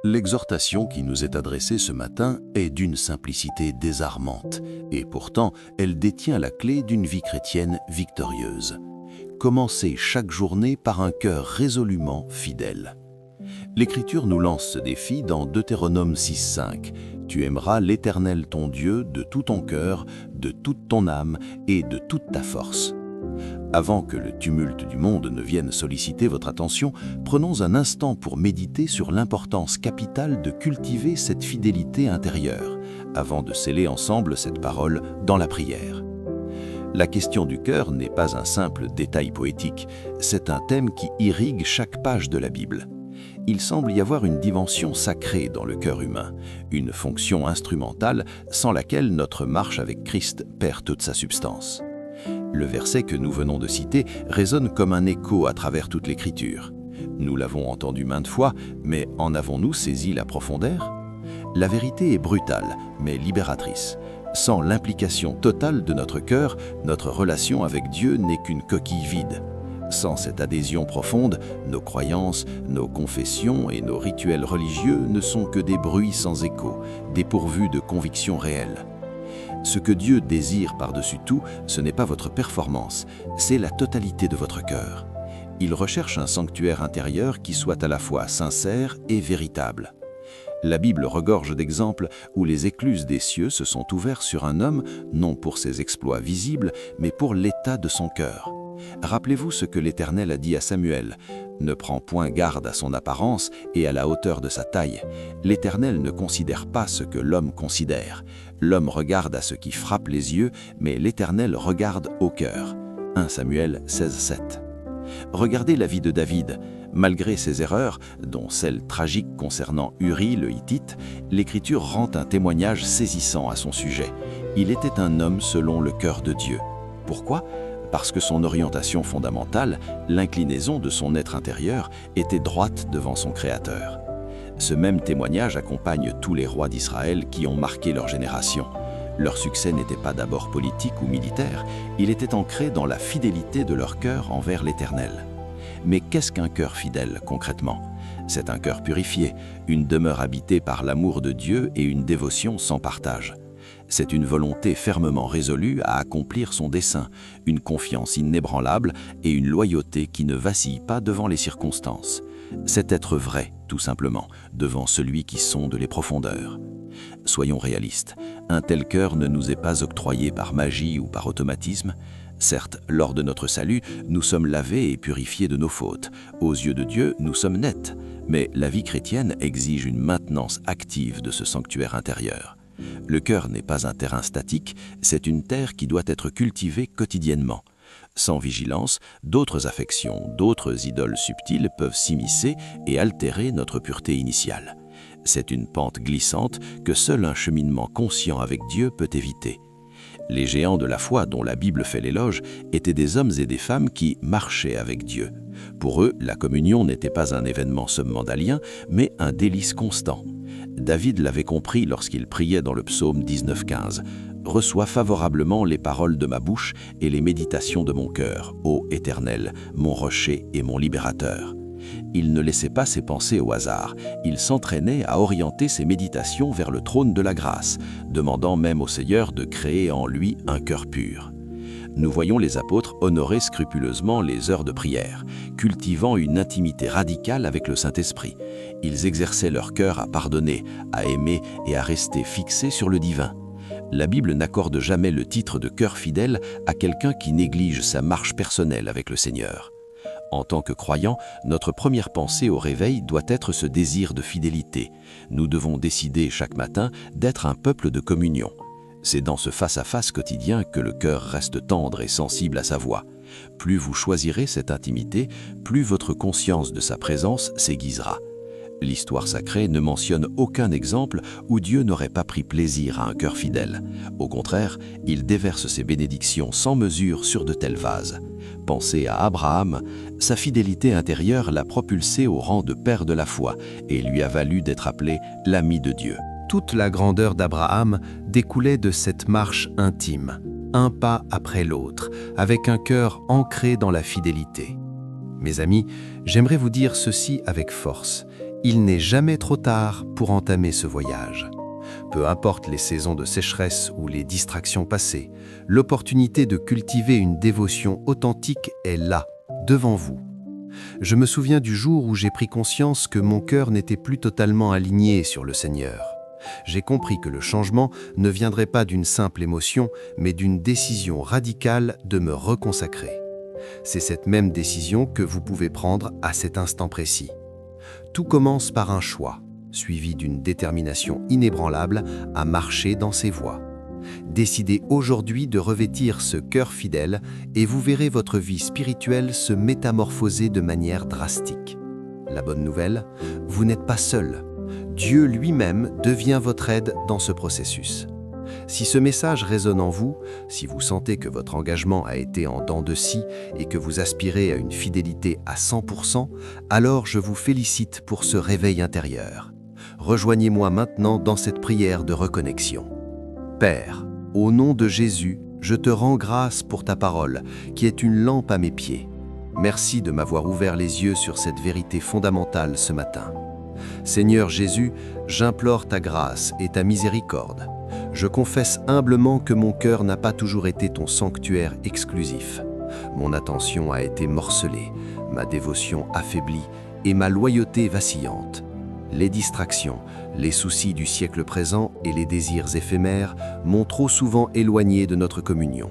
L'exhortation qui nous est adressée ce matin est d'une simplicité désarmante, et pourtant elle détient la clé d'une vie chrétienne victorieuse. Commencez chaque journée par un cœur résolument fidèle. L'Écriture nous lance ce défi dans Deutéronome 6,5. « Tu aimeras l'Éternel ton Dieu de tout ton cœur, de toute ton âme et de toute ta force. » Avant que le tumulte du monde ne vienne solliciter votre attention, prenons un instant pour méditer sur l'importance capitale de cultiver cette fidélité intérieure, avant de sceller ensemble cette parole dans la prière. La question du cœur n'est pas un simple détail poétique, c'est un thème qui irrigue chaque page de la Bible. Il semble y avoir une dimension sacrée dans le cœur humain, une fonction instrumentale sans laquelle notre marche avec Christ perd toute sa substance. Le verset que nous venons de citer résonne comme un écho à travers toute l'Écriture. Nous l'avons entendu maintes fois, mais en avons-nous saisi la profondeur? La vérité est brutale, mais libératrice. Sans l'implication totale de notre cœur, notre relation avec Dieu n'est qu'une coquille vide. Sans cette adhésion profonde, nos croyances, nos confessions et nos rituels religieux ne sont que des bruits sans écho, dépourvus de convictions réelles. Ce que Dieu désire par-dessus tout, ce n'est pas votre performance, c'est la totalité de votre cœur. Il recherche un sanctuaire intérieur qui soit à la fois sincère et véritable. La Bible regorge d'exemples où les écluses des cieux se sont ouvertes sur un homme, non pour ses exploits visibles, mais pour l'état de son cœur. Rappelez-vous ce que l'Éternel a dit à Samuel. « Ne prends point garde à son apparence et à la hauteur de sa taille. L'Éternel ne considère pas ce que l'homme considère. L'homme regarde à ce qui frappe les yeux, mais l'Éternel regarde au cœur. » 1 Samuel 16,7. Regardez la vie de David. Malgré ses erreurs, dont celle tragique concernant Uri le Hittite, l'Écriture rend un témoignage saisissant à son sujet. Il était un homme selon le cœur de Dieu. Pourquoi ? Parce que son orientation fondamentale, l'inclinaison de son être intérieur, était droite devant son Créateur. Ce même témoignage accompagne tous les rois d'Israël qui ont marqué leur génération. Leur succès n'était pas d'abord politique ou militaire, il était ancré dans la fidélité de leur cœur envers l'Éternel. Mais qu'est-ce qu'un cœur fidèle, concrètement? C'est un cœur purifié, une demeure habitée par l'amour de Dieu et une dévotion sans partage. C'est une volonté fermement résolue à accomplir son dessein, une confiance inébranlable et une loyauté qui ne vacille pas devant les circonstances. C'est être vrai, tout simplement, devant celui qui sonde les profondeurs. Soyons réalistes, un tel cœur ne nous est pas octroyé par magie ou par automatisme. Certes, lors de notre salut, nous sommes lavés et purifiés de nos fautes. Aux yeux de Dieu, nous sommes nets. Mais la vie chrétienne exige une maintenance active de ce sanctuaire intérieur. Le cœur n'est pas un terrain statique, c'est une terre qui doit être cultivée quotidiennement. Sans vigilance, d'autres affections, d'autres idoles subtiles peuvent s'immiscer et altérer notre pureté initiale. C'est une pente glissante que seul un cheminement conscient avec Dieu peut éviter. Les géants de la foi dont la Bible fait l'éloge étaient des hommes et des femmes qui marchaient avec Dieu. Pour eux, la communion n'était pas un événement submandalien, mais un délice constant. David l'avait compris lorsqu'il priait dans le psaume 19,15 « Reçois favorablement les paroles de ma bouche et les méditations de mon cœur, ô Éternel, mon rocher et mon libérateur. » Il ne laissait pas ses pensées au hasard, il s'entraînait à orienter ses méditations vers le trône de la grâce, demandant même au Seigneur de créer en lui un cœur pur. Nous voyons les apôtres honorer scrupuleusement les heures de prière, cultivant une intimité radicale avec le Saint-Esprit. Ils exerçaient leur cœur à pardonner, à aimer et à rester fixés sur le divin. La Bible n'accorde jamais le titre de cœur fidèle à quelqu'un qui néglige sa marche personnelle avec le Seigneur. En tant que croyants, notre première pensée au réveil doit être ce désir de fidélité. Nous devons décider chaque matin d'être un peuple de communion. C'est dans ce face-à-face quotidien que le cœur reste tendre et sensible à sa voix. Plus vous choisirez cette intimité, plus votre conscience de sa présence s'aiguisera. L'histoire sacrée ne mentionne aucun exemple où Dieu n'aurait pas pris plaisir à un cœur fidèle. Au contraire, il déverse ses bénédictions sans mesure sur de tels vases. Pensez à Abraham, sa fidélité intérieure l'a propulsé au rang de père de la foi et lui a valu d'être appelé l'ami de Dieu. Toute la grandeur d'Abraham découlait de cette marche intime, un pas après l'autre, avec un cœur ancré dans la fidélité. Mes amis, j'aimerais vous dire ceci avec force. Il n'est jamais trop tard pour entamer ce voyage. Peu importe les saisons de sécheresse ou les distractions passées, l'opportunité de cultiver une dévotion authentique est là, devant vous. Je me souviens du jour où j'ai pris conscience que mon cœur n'était plus totalement aligné sur le Seigneur. J'ai compris que le changement ne viendrait pas d'une simple émotion, mais d'une décision radicale de me reconsacrer. C'est cette même décision que vous pouvez prendre à cet instant précis. Tout commence par un choix, suivi d'une détermination inébranlable à marcher dans ses voies. Décidez aujourd'hui de revêtir ce cœur fidèle et vous verrez votre vie spirituelle se métamorphoser de manière drastique. La bonne nouvelle, vous n'êtes pas seul. Dieu lui-même devient votre aide dans ce processus. Si ce message résonne en vous, si vous sentez que votre engagement a été en dents de scie et que vous aspirez à une fidélité à 100%, alors je vous félicite pour ce réveil intérieur. Rejoignez-moi maintenant dans cette prière de reconnexion. Père, au nom de Jésus, je te rends grâce pour ta parole, qui est une lampe à mes pieds. Merci de m'avoir ouvert les yeux sur cette vérité fondamentale ce matin. Seigneur Jésus, j'implore ta grâce et ta miséricorde. Je confesse humblement que mon cœur n'a pas toujours été ton sanctuaire exclusif. Mon attention a été morcelée, ma dévotion affaiblie et ma loyauté vacillante. Les distractions, les soucis du siècle présent et les désirs éphémères m'ont trop souvent éloigné de notre communion.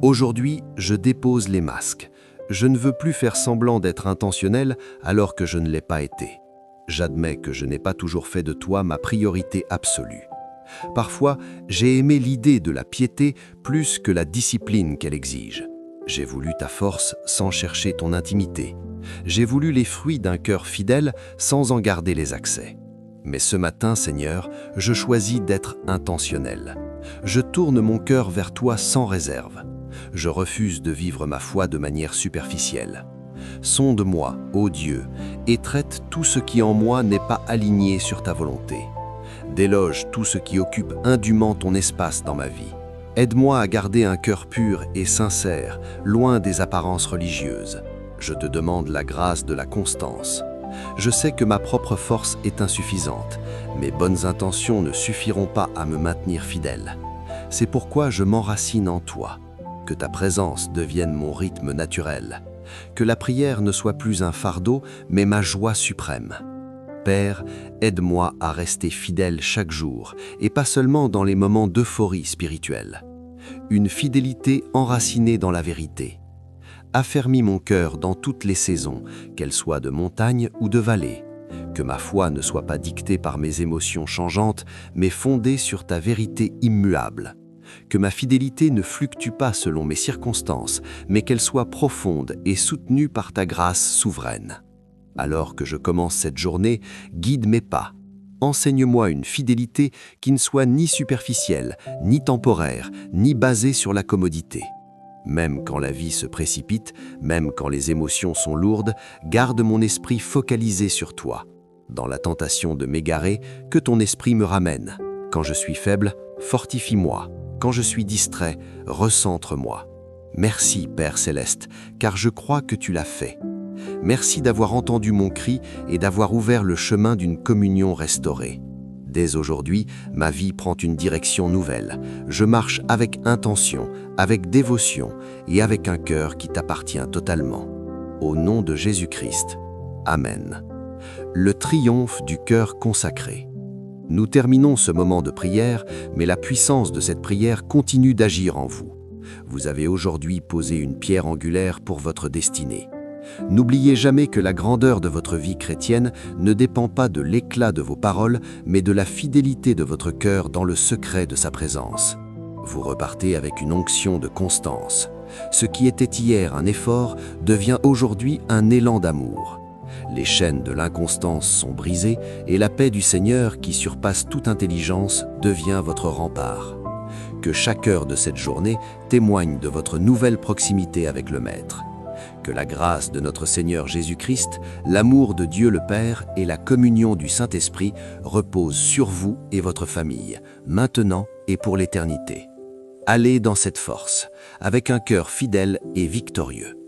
Aujourd'hui, je dépose les masques. Je ne veux plus faire semblant d'être intentionnel alors que je ne l'ai pas été. J'admets que je n'ai pas toujours fait de toi ma priorité absolue. Parfois, j'ai aimé l'idée de la piété plus que la discipline qu'elle exige. J'ai voulu ta force sans chercher ton intimité. J'ai voulu les fruits d'un cœur fidèle sans en garder les accès. Mais ce matin, Seigneur, je choisis d'être intentionnel. Je tourne mon cœur vers toi sans réserve. Je refuse de vivre ma foi de manière superficielle. Sonde-moi, ô Dieu, et traite tout ce qui en moi n'est pas aligné sur ta volonté. Déloge tout ce qui occupe indûment ton espace dans ma vie. Aide-moi à garder un cœur pur et sincère, loin des apparences religieuses. Je te demande la grâce de la constance. Je sais que ma propre force est insuffisante. Mes bonnes intentions ne suffiront pas à me maintenir fidèle. C'est pourquoi je m'enracine en toi. Que ta présence devienne mon rythme naturel. Que la prière ne soit plus un fardeau, mais ma joie suprême. Père, aide-moi à rester fidèle chaque jour, et pas seulement dans les moments d'euphorie spirituelle. Une fidélité enracinée dans la vérité. Affermis mon cœur dans toutes les saisons, qu'elles soient de montagne ou de vallée. Que ma foi ne soit pas dictée par mes émotions changeantes, mais fondée sur ta vérité immuable. Que ma fidélité ne fluctue pas selon mes circonstances, mais qu'elle soit profonde et soutenue par ta grâce souveraine. Alors que je commence cette journée, guide mes pas. Enseigne-moi une fidélité qui ne soit ni superficielle, ni temporaire, ni basée sur la commodité. Même quand la vie se précipite, même quand les émotions sont lourdes, garde mon esprit focalisé sur toi. Dans la tentation de m'égarer, que ton esprit me ramène. Quand je suis faible, fortifie-moi. Quand je suis distrait, recentre-moi. Merci, Père Céleste, car je crois que tu l'as fait. Merci d'avoir entendu mon cri et d'avoir ouvert le chemin d'une communion restaurée. Dès aujourd'hui, ma vie prend une direction nouvelle. Je marche avec intention, avec dévotion et avec un cœur qui t'appartient totalement. Au nom de Jésus-Christ. Amen. Le triomphe du cœur consacré. Nous terminons ce moment de prière, mais la puissance de cette prière continue d'agir en vous. Vous avez aujourd'hui posé une pierre angulaire pour votre destinée. N'oubliez jamais que la grandeur de votre vie chrétienne ne dépend pas de l'éclat de vos paroles, mais de la fidélité de votre cœur dans le secret de sa présence. Vous repartez avec une onction de constance. Ce qui était hier un effort devient aujourd'hui un élan d'amour. Les chaînes de l'inconstance sont brisées et la paix du Seigneur qui surpasse toute intelligence devient votre rempart. Que chaque heure de cette journée témoigne de votre nouvelle proximité avec le Maître. Que la grâce de notre Seigneur Jésus-Christ, l'amour de Dieu le Père et la communion du Saint-Esprit reposent sur vous et votre famille, maintenant et pour l'éternité. Allez dans cette force, avec un cœur fidèle et victorieux.